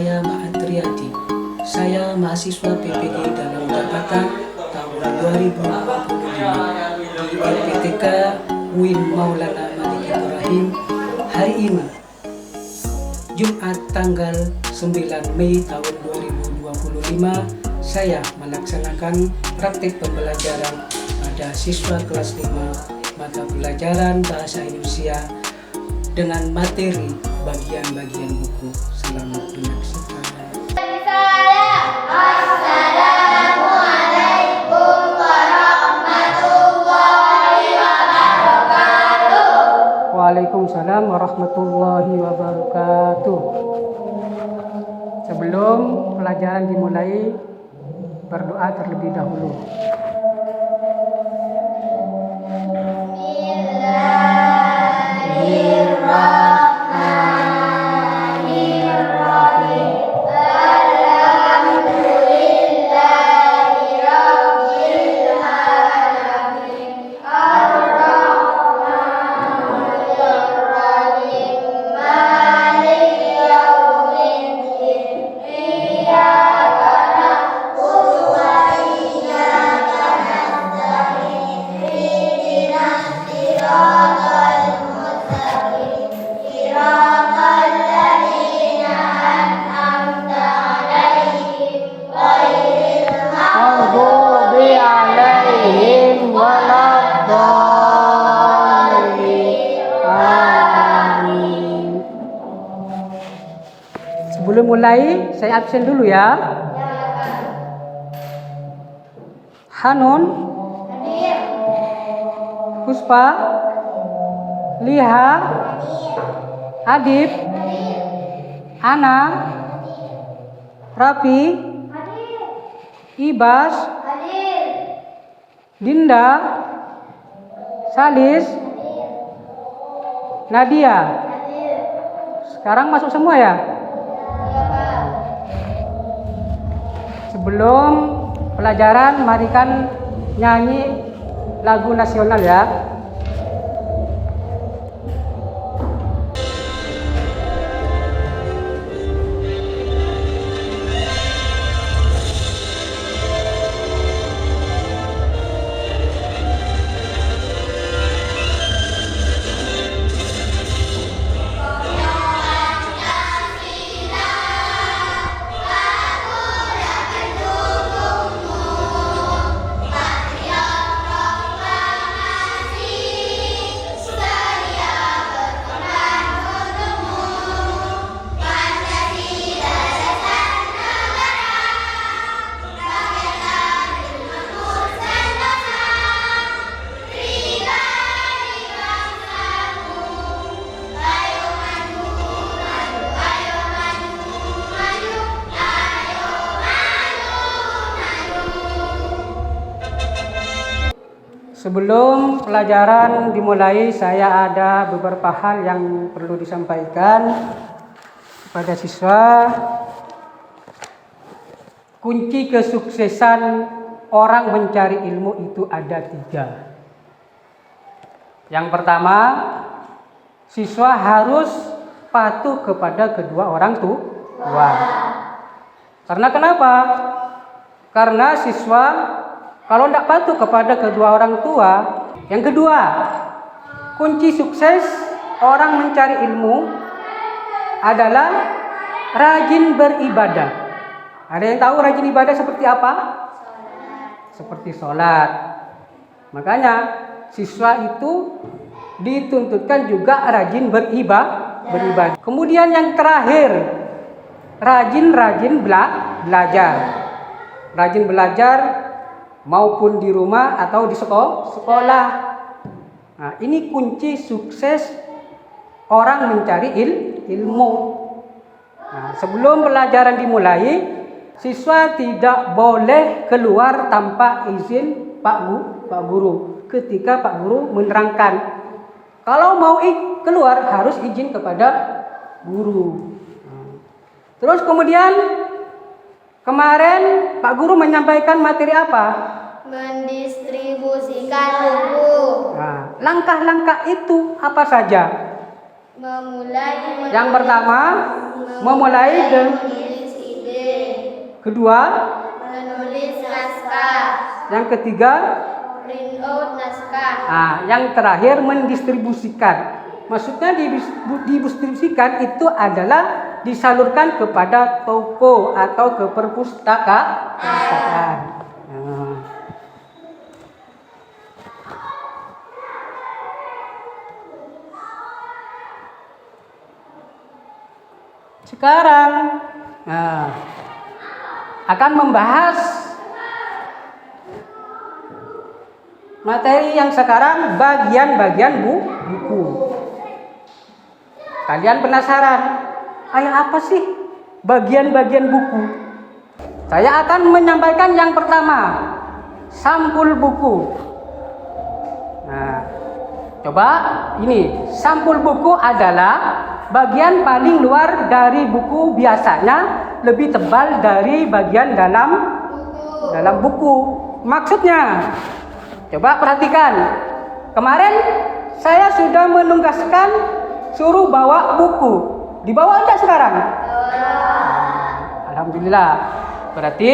saya Maat Riyadi. Saya mahasiswa PPG dalam jabatan tahun 2025 di LPTK UIN Maulana Malik Ibrahim. Hari ini Jumat tanggal 9 Mei tahun 2025 saya melaksanakan praktik pembelajaran pada siswa kelas 5 mata pelajaran Bahasa Indonesia dengan materi bagian-bagian buku. Selamat menyaksikan. Assalamualaikum warahmatullahi wabarakatuh. Waalaikumsalam warahmatullahi wabarakatuh. Sebelum pelajaran dimulai, berdoa terlebih dahulu. Sebelum mulai, saya absen dulu ya. Hanun, Puspa, Liha, Adib, Ana, Rafi, Ibas, Dinda, Salis, Nadia. Sekarang masuk semua ya? Sebelum pelajaran, mari kan nyanyi lagu nasional ya. Sebelum pelajaran dimulai, saya ada beberapa hal yang perlu disampaikan kepada siswa. Kunci kesuksesan orang mencari ilmu itu ada 3. Yang pertama, siswa harus patuh kepada kedua orang tua. Karena kenapa? Karena siswa kalau tidak patuh kepada kedua orang tua. Yang kedua, kunci sukses orang mencari ilmu adalah rajin beribadah. Ada yang tahu rajin ibadah seperti apa? Seperti sholat. Makanya siswa itu dituntutkan juga rajin beribadah. Kemudian yang terakhir, rajin belajar. Rajin belajar maupun di rumah atau di sekolah. Nah, ini kunci sukses orang mencari ilmu. Nah, sebelum pelajaran dimulai, siswa tidak boleh keluar tanpa izin Pak Guru ketika Pak Guru menerangkan. Kalau mau keluar harus izin kepada guru. Terus kemudian kemarin Pak Guru menyampaikan materi apa? Mendistribusikan buku. Nah, langkah-langkah itu apa saja? Memulai Yang pertama, memulai dengan Kedua, menulis naskah. yang ketiga, Print out naskah. nah, yang terakhir mendistribusikan. Maksudnya didistribusikan itu adalah disalurkan kepada toko atau ke perpustakaan. Nah. Sekarang akan membahas materi yang sekarang bagian-bagian buku. Kalian penasaran, kayak apa sih bagian-bagian buku? Saya akan menyampaikan yang pertama, sampul buku. Nah, coba ini, sampul buku adalah bagian paling luar dari buku, biasanya lebih tebal dari bagian dalam buku. Maksudnya, coba perhatikan. Kemarin saya sudah menugaskan suruh bawa buku. Dibawa enggak sekarang? Alhamdulillah. Berarti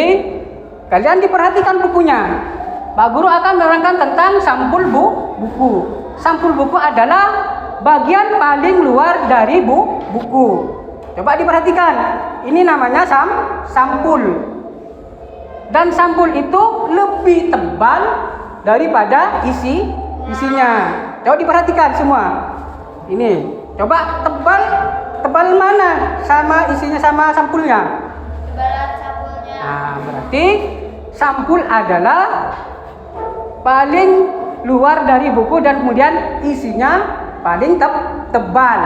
kalian diperhatikan bukunya. Pak Guru akan menerangkan tentang sampul buku. Sampul buku adalah bagian paling luar dari buku. Coba diperhatikan. Ini namanya sampul. Dan sampul itu lebih tebal daripada isinya. Coba diperhatikan semua. Ini. Coba tebal mana sama isinya sama sampulnya? Tebalan sampulnya. Nah, berarti sampul adalah paling luar dari buku dan kemudian isinya paling tebal.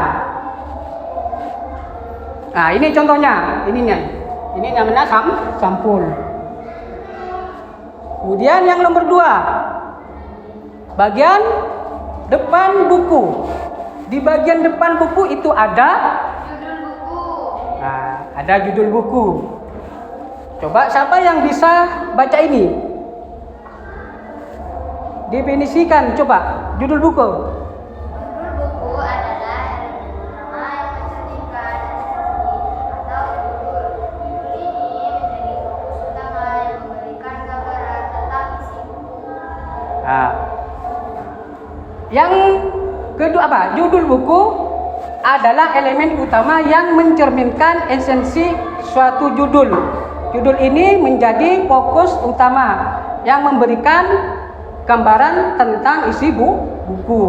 Nah, ini contohnya, ini namanya sampul. Kemudian yang nomor 2, bagian depan buku. Di bagian depan buku itu ada Judul buku. Nah, ada judul buku. Coba siapa yang bisa baca ini? Definisikan coba judul buku. Judul buku adalah elemen utama yang mencerminkan esensi atau judul. Judul ini menjadi fokus utama yang memberikan gambaran tentang isi buku. Nah, yang kedua apa? Judul buku adalah elemen utama yang mencerminkan esensi suatu judul. Judul ini menjadi fokus utama yang memberikan gambaran tentang isi buku.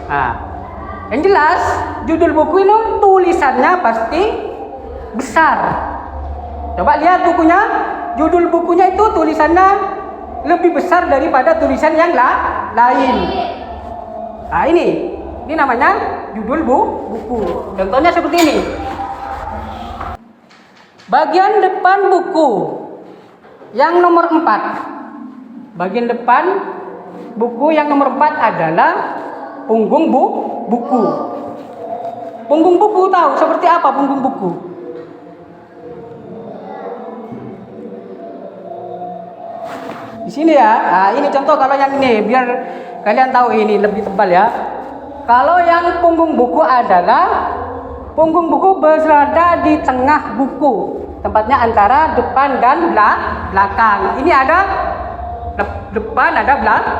Nah, yang jelas judul buku ini tulisannya pasti besar. Coba lihat bukunya, judul bukunya itu tulisannya lebih besar daripada tulisan yang lain. Nah, ini namanya judul buku. Contohnya seperti ini. Bagian depan buku yang nomor 4. Bagian depan buku yang nomor 4 adalah punggung buku. Punggung buku tahu seperti apa punggung buku? Di sini ya. Nah, ini contoh kalau yang ini biar kalian tahu ini lebih tebal ya. Kalau yang punggung buku adalah punggung buku berada di tengah buku. Tempatnya antara depan dan belakang. Ini ada depan, ada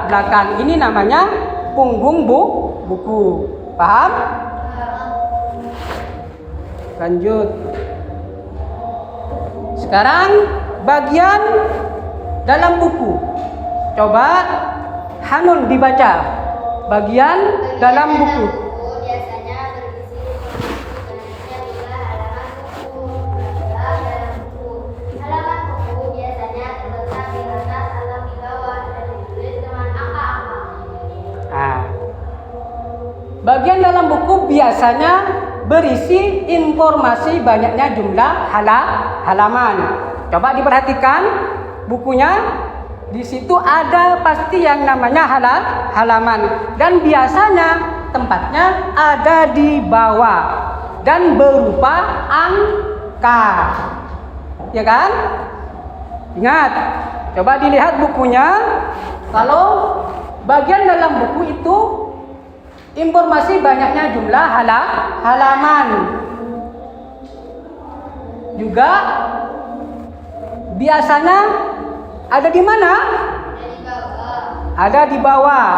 belakang. Ini namanya punggung buku. Paham? Lanjut. Sekarang bagian dalam buku. Coba Hanun dibaca. Bagian dalam buku. Biasanya berisi informasi bila halaman buku, dalam buku. Halaman buku biasanya terletak di atas atau di bawah dan ditulis dengan angka-angka. Nah, bagian dalam buku biasanya berisi informasi banyaknya jumlah halaman. Coba diperhatikan bukunya. Di situ ada pasti yang namanya halaman dan biasanya tempatnya ada di bawah dan berupa angka. Ya kan? Ingat, coba dilihat bukunya. Kalau bagian dalam buku itu informasi banyaknya jumlah halaman. Juga biasanya ada di mana? Dari bawah. Ada di bawah.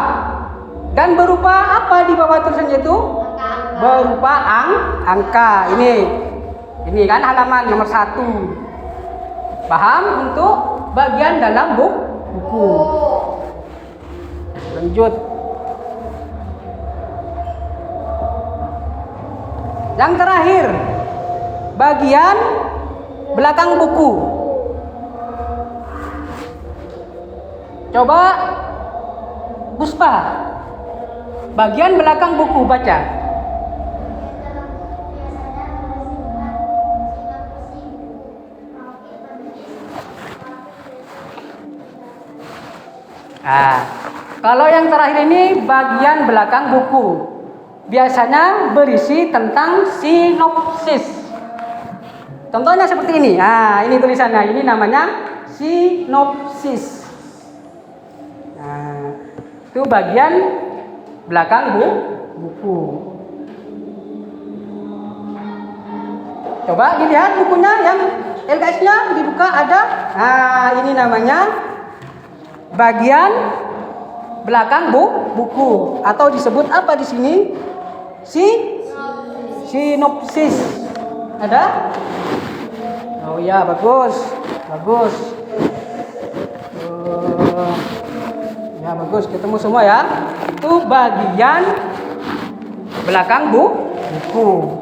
Dan berupa apa di bawah tulisannya itu? Angka-angka. Berupa angka. Ini kan halaman nomor 1. Paham untuk bagian dalam buku. Lanjut. Yang terakhir, bagian belakang buku. Coba Puspa, bagian belakang buku baca. Kalau yang terakhir ini bagian belakang buku. Biasanya berisi tentang sinopsis. Contohnya seperti ini. Ini tulisannya. Ini namanya sinopsis. Itu bagian belakang buku. Coba dilihat bukunya yang LKS-nya dibuka ada. Ini namanya bagian belakang buku atau disebut apa di sini? Sinopsis. Ada? Oh ya, bagus. Ya bagus, ketemu semua ya. Itu bagian belakang buku.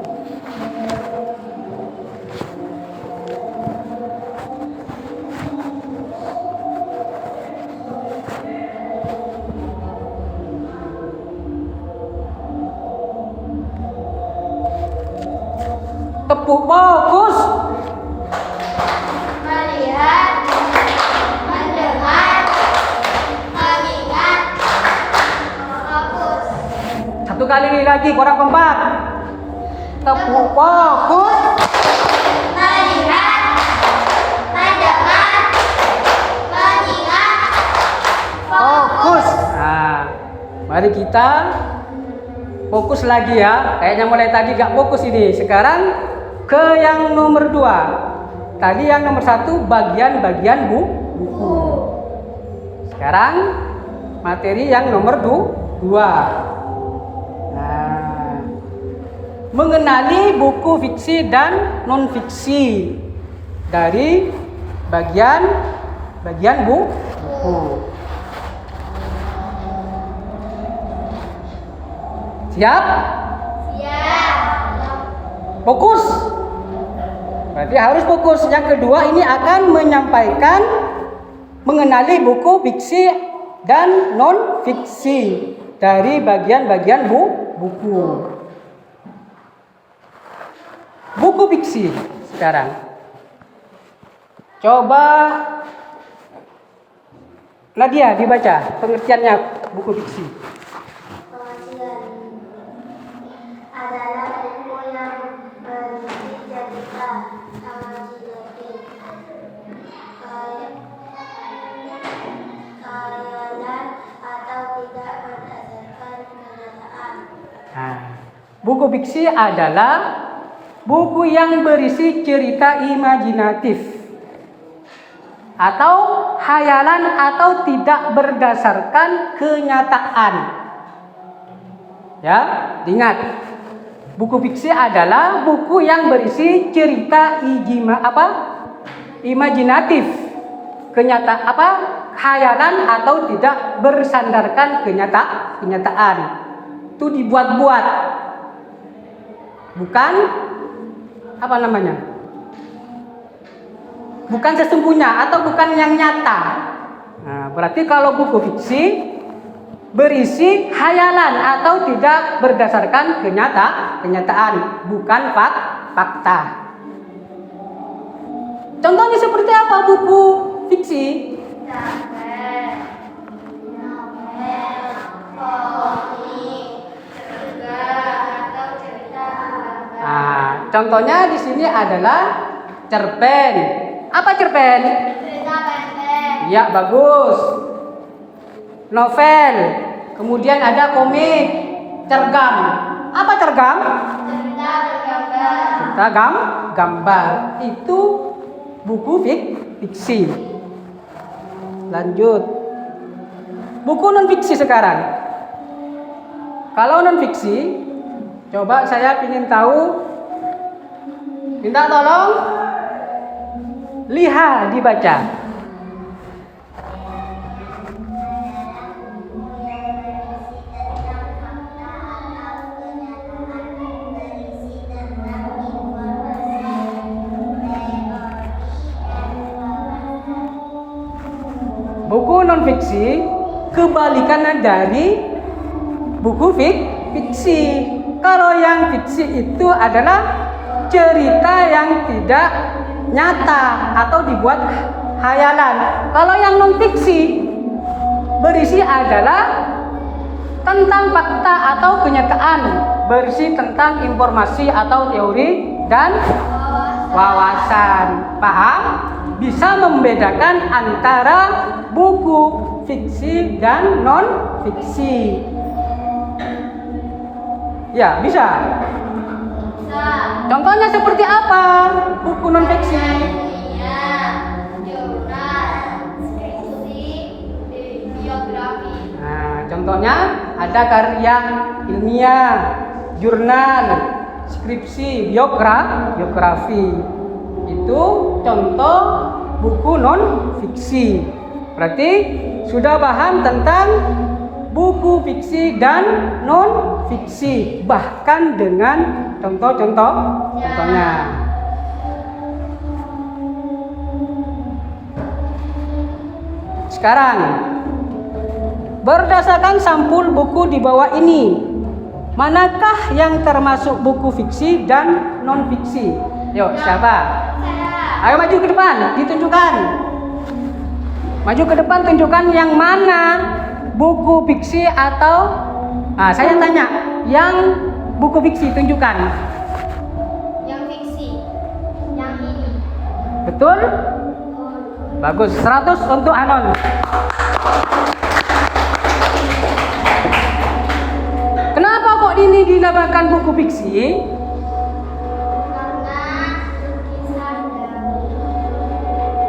Tepuk fokus. Melihat, mendengar, mengingat, fokus. Satu kali lagi, kurang kompak. Tepuk fokus. Melihat, mendengar, mengingat, Fokus. Mari kita fokus lagi ya. Kayaknya mulai tadi gak fokus ini. Sekarang ke yang nomor 2. Tadi yang nomor 1 bagian-bagian buku. Sekarang materi yang nomor 2. Mengenali buku fiksi dan non fiksi dari bagian buku. Siap? siap. Fokus. Berarti harus fokus. Yang kedua ini akan menyampaikan mengenali buku fiksi dan non fiksi dari bagian-bagian buku. Buku fiksi sekarang. Coba Nadia dibaca pengertiannya buku fiksi. Pengertian adalah ilmu yang berisi cerita, imajinatif, khayalan atau tidak berdasarkan kenyataan. Buku fiksi adalah buku yang berisi cerita imajinatif atau khayalan atau tidak berdasarkan kenyataan. Ya, ingat. Buku fiksi adalah buku yang berisi cerita imajinatif, khayalan atau tidak bersandarkan kenyataan. Itu dibuat-buat. Bukan bukan sesungguhnya atau bukan yang nyata. Berarti kalau buku fiksi berisi khayalan atau tidak berdasarkan kenyataan, bukan fakta. Contohnya seperti apa buku fiksi? Contohnya di sini adalah cerpen. Apa cerpen? Cerita pendek. Ya, bagus. Novel. Kemudian ada komik, cergam. Apa cergam? Cerita bergambar. Cerita gambar. Itu buku fiksi. Lanjut. Buku non fiksi sekarang. Kalau non fiksi, coba saya ingin tahu, minta tolong lihat dibaca. Buku non fiksi kebalikannya dari buku fiksi. Kalau yang fiksi itu adalah cerita yang tidak nyata atau dibuat hayalan. Kalau yang non fiksi berisi adalah tentang fakta atau kenyataan, berisi tentang informasi atau teori dan wawasan. Paham? Bisa membedakan antara buku fiksi dan non fiksi. Ya, bisa. Contohnya seperti apa buku non fiksi? Nah, contohnya ada karya ilmiah, jurnal, skripsi, biografi. Itu contoh buku non fiksi. Berarti sudah paham tentang buku fiksi dan non fiksi, bahkan dengan contohnya. Sekarang, berdasarkan sampul buku di bawah ini, manakah yang termasuk buku fiksi dan non fiksi? Yuk, siapa? Ayo maju ke depan, ditunjukkan. Maju ke depan, tunjukkan yang mana buku fiksi atau saya tanya, yang buku fiksi tunjukkan. Yang fiksi. Yang ini. Betul? Bagus, 100 untuk Anon. Kenapa kok ini dinamakan buku fiksi?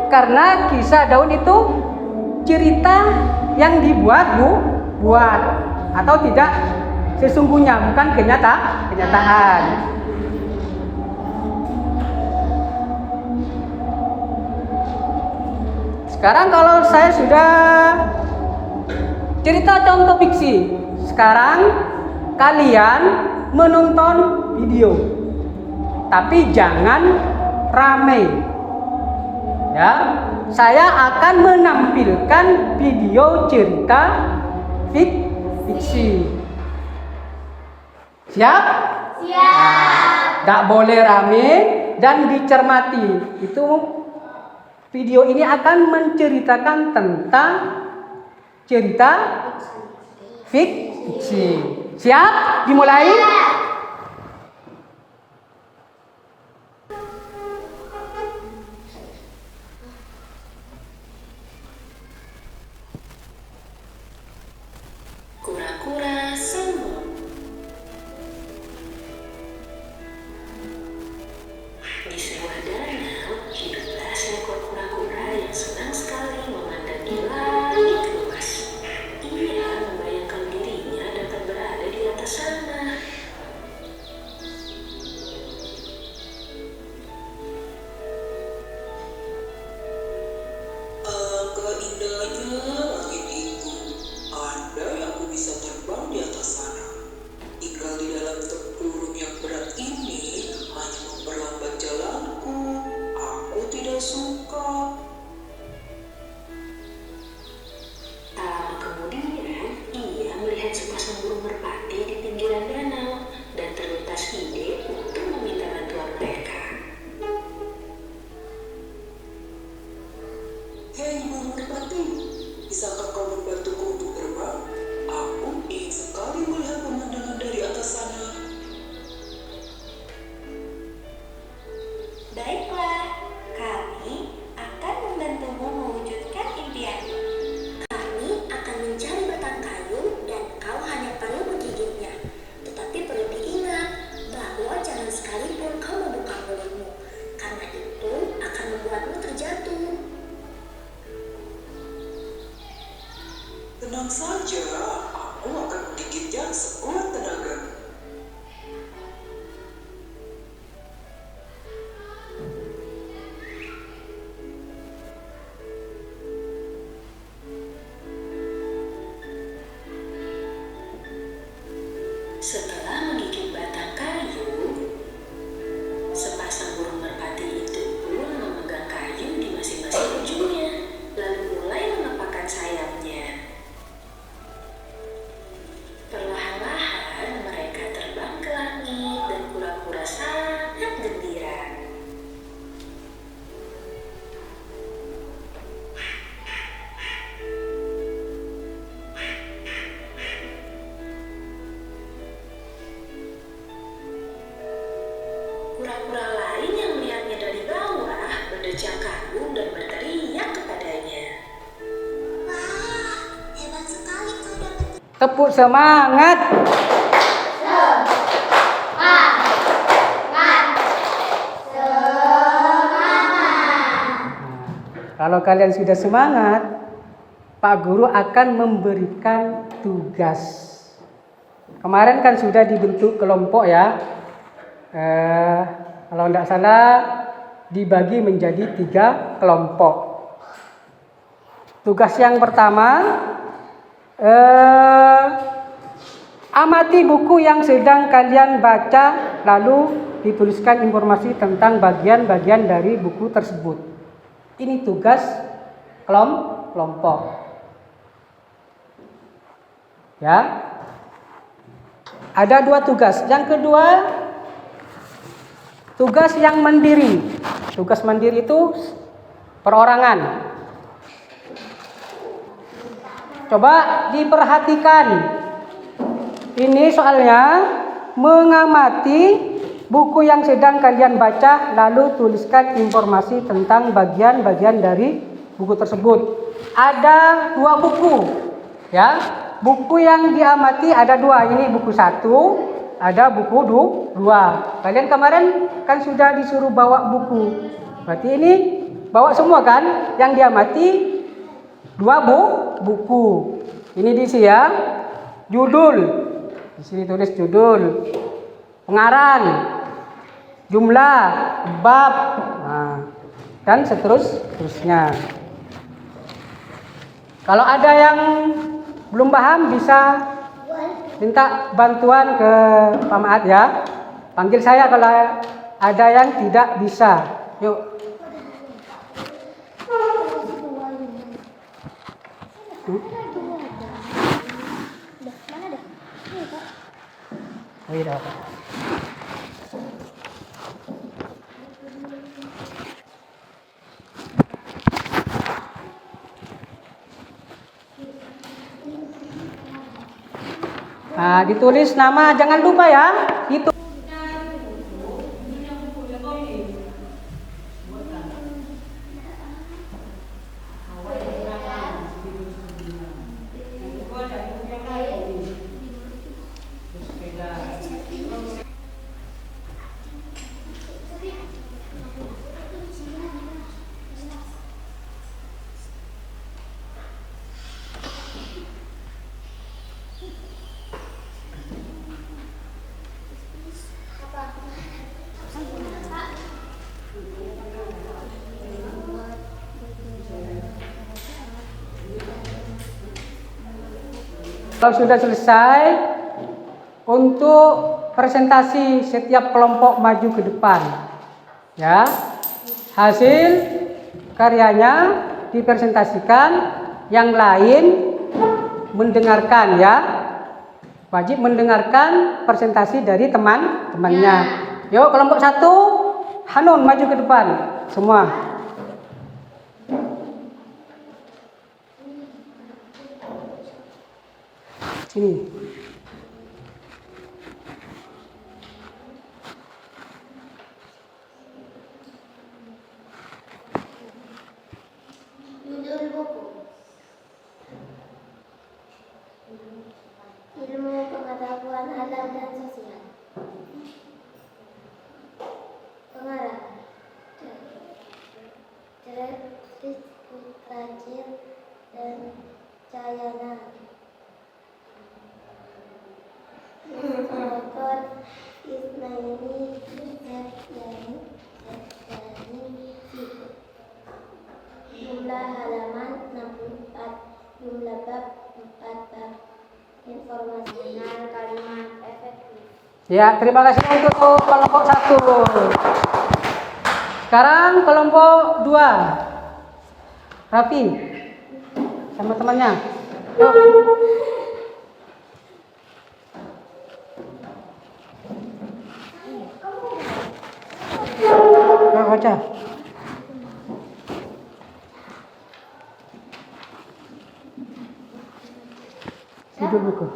Karena kisah Daud itu cerita yang dibuat atau tidak sesungguhnya, bukan kenyataan. Sekarang kalau saya sudah cerita contoh fiksi, sekarang kalian menonton video, tapi jangan rame. Ya, saya akan menampilkan video cerita fiksi. Siap? Siap. Gak boleh rame dan dicermati. Itu video ini akan menceritakan tentang cerita fiksi. Siap? Dimulai? Kura-kura sombong. Di sebuah danau hiduplah seekor kura-kura yang senang sekali memandangi langit luas. Ia membayangkan dirinya dapat berada di atas sana. Alangkah indahnya langit itu. Andai aku bisa terbang di atas sana. Tinggal di dalam tempurung yang berat ini hanya memperlambat jalanku. Aku tidak suka. Tak lama kemudian, ia melihat sepasang burung merpati di pinggiran danau dan terlintas ide untuk meminta bantuan mereka. Hei burung merpati, bisakah kau membantuku untuk terbang? Aku ingin sekali melihat pemandangan dari atas sana. Baiklah, kami akan membantumu mewujudkan impianmu. Kami akan mencari batang kayu dan kau hanya perlu menggigitnya. Tetapi perlu diingat bahwa jangan sekalipun kau membuka mulutmu, karena itu akan membuatmu terjadi Tenang saja, aku akan menggigitnya sekuat tenaga. Setelah menggigit batang kayu, sepasang burung merpati itu pun memegang kayu di masing-masing ujungnya, lalu mulai mengepakkan sayapnya. Perlahan-lahan mereka terbang ke langit dan kura-kura sangat gembira. Kura-kura lain yang melihatnya dari bawah berdecak kagum dan berteriak kepadanya. Wah, hebat sekali kau dapat. Tepuk semangat. Kalau kalian sudah semangat, Pak Guru akan memberikan tugas. Kemarin kan sudah dibentuk kelompok ya. Kalau tidak salah dibagi menjadi 3 kelompok. Tugas yang pertama, amati buku yang sedang kalian baca, lalu dituliskan informasi tentang bagian-bagian dari buku tersebut. Ini tugas kelompok. Ya. Ada 2 tugas. Yang kedua, tugas yang mandiri. Tugas mandiri itu perorangan. Coba diperhatikan. Ini soalnya mengamati buku yang sedang kalian baca, lalu tuliskan informasi tentang bagian-bagian dari buku tersebut. Ada 2 buku, ya. Buku yang diamati ada 2. Ini buku 1, ada buku 2. Kalian kemarin kan sudah disuruh bawa buku. Berarti ini bawa semua kan? Yang diamati 2 buku. Ini diisi ya. Judul. Di sini tulis judul. Pengarang, jumlah, bab, dan seterusnya. Kalau ada yang belum paham bisa minta bantuan ke Pak Maat ya. Panggil saya kalau ada yang tidak bisa. Yuk. Oh iya, Pak. Nah, ditulis nama, jangan lupa ya. Itu. Kalau sudah selesai, untuk presentasi setiap kelompok maju ke depan, ya, hasil karyanya dipresentasikan, yang lain mendengarkan ya, wajib mendengarkan presentasi dari teman-temannya. Yuk kelompok 1, Hanun maju ke depan, semua. Sini. Judul buku. Ilmu pengetahuan alam dan sosial. Pengarang Ceretis Putrajit dan Cayana. Jumlah halaman 64, jumlah bab 4 bab. Informasi kalimat efektif. Ya, terima kasih untuk kelompok 1. Sekarang kelompok 2. Raffi sama temannya. Yuk. Yuk baca. Judul buku.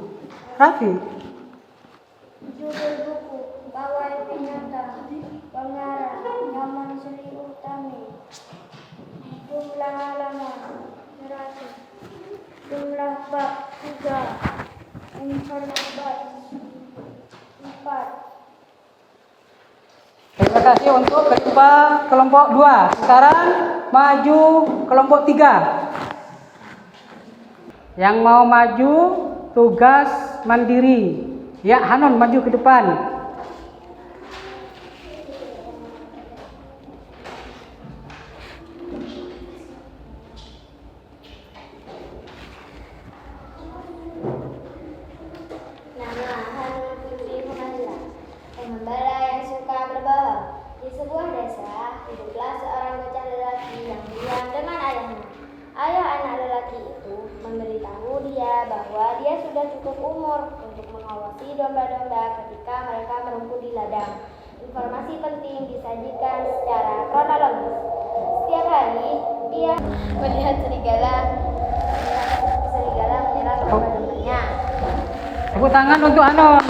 Raffi. Judul buku Pawai Binatang, pengarang Nyoman Sri Utami. Jumlah halaman 100, jumlah bab 3, informasi bab 4. Terima kasih untuk kelompok 2. Sekarang maju kelompok 3. Yang mau maju tugas mandiri. Ya, Hanon maju ke depan. Nama Hanun Putri Muhammad, pengembala yang suka berbohong. Di sebuah desa, hiduplah seorang bocah lelaki yang diam dengan ayahnya. Ayah anak lelaki itu memberitahu dia bahwa dia sudah cukup umur untuk mengawasi domba-domba ketika mereka merumput di ladang. Informasi penting disajikan secara kronologis. Setiap hari dia melihat serigala menyerang domba-dombanya. Tepuk tangan untuk Hanon.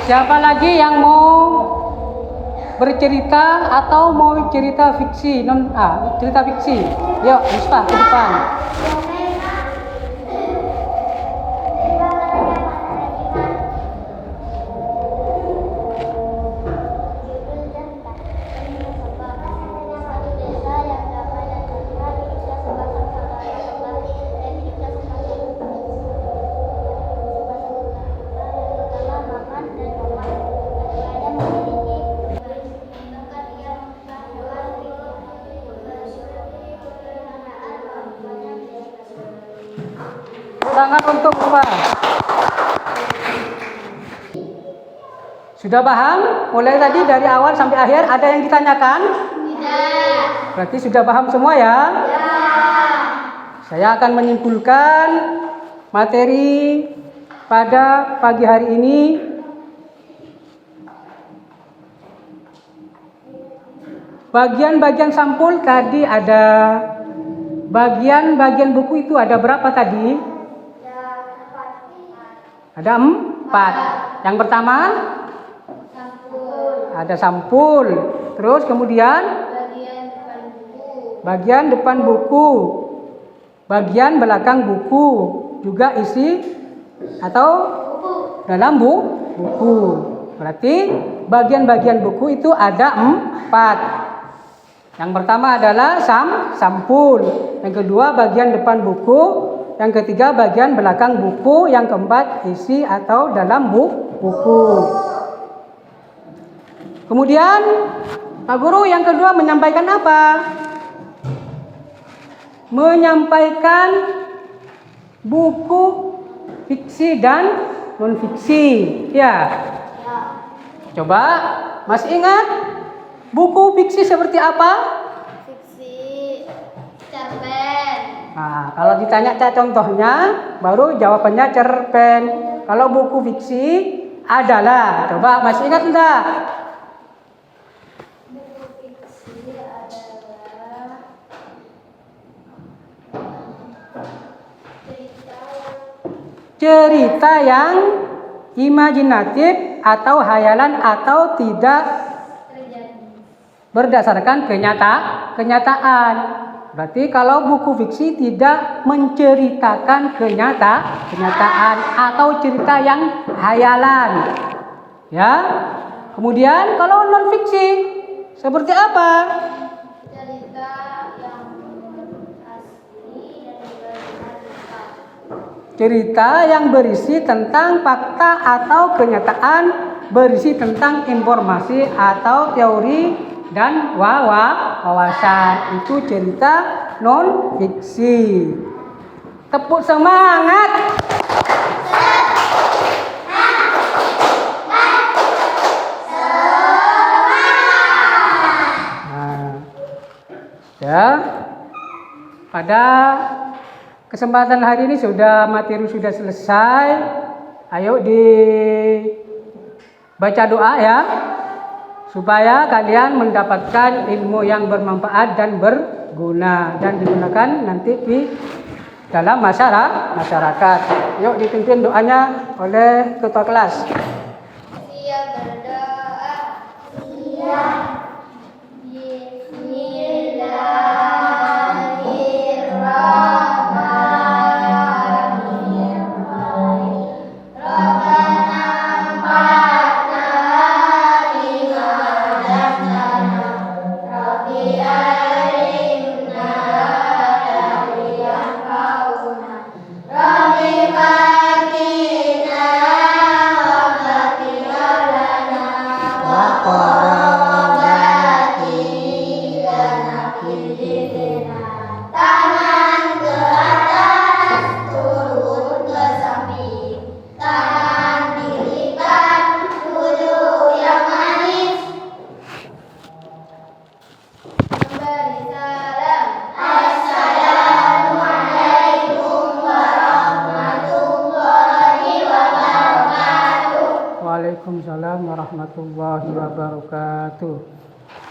Siapa lagi yang mau bercerita atau mau cerita fiksi cerita fiksi? Yuk, Mustafa ke depan. Tangan untuk Bapak. Sudah paham? Mulai tadi dari awal sampai akhir ada yang ditanyakan? Tidak. Berarti sudah paham semua ya? Saya akan menyimpulkan materi pada pagi hari ini. Bagian-bagian sampul tadi ada bagian-bagian buku itu ada berapa tadi? Ada 4. Yang pertama ada sampul. Terus kemudian bagian depan buku, bagian belakang buku, juga isi atau dalam buku. Berarti bagian-bagian buku itu ada 4. Yang pertama adalah sampul. Yang kedua bagian depan buku. Yang ketiga bagian belakang buku. Yang keempat isi atau dalam buku. Kemudian Pak Guru yang kedua menyampaikan apa? Menyampaikan buku fiksi dan non-fiksi. Ya. Coba masih ingat buku fiksi seperti apa? Fiksi, cerpen. Nah, kalau ditanya contohnya, baru jawabannya cerpen. Kalau buku fiksi adalah, coba masih ingat enggak? Buku fiksi adalah Cerita yang imajinatif atau hayalan atau tidak berdasarkan kenyataan. Berarti kalau buku fiksi tidak menceritakan kenyataan atau cerita yang hayalan. Ya. Kemudian kalau non fiksi seperti apa? cerita yang asli dan juga cerita yang berisi tentang fakta atau kenyataan, berisi tentang informasi atau teori dan wawasan. Itu cerita non fiksi. Tepuk semangat. Nah, ya. Pada kesempatan hari ini materi sudah selesai. Ayo dibaca doa ya, supaya kalian mendapatkan ilmu yang bermanfaat dan berguna dan digunakan nanti di dalam masyarakat. Yuk dipimpin doanya oleh ketua kelas. Siap berdoa. Siap. Waalaikumsalam warahmatullahi wabarakatuh.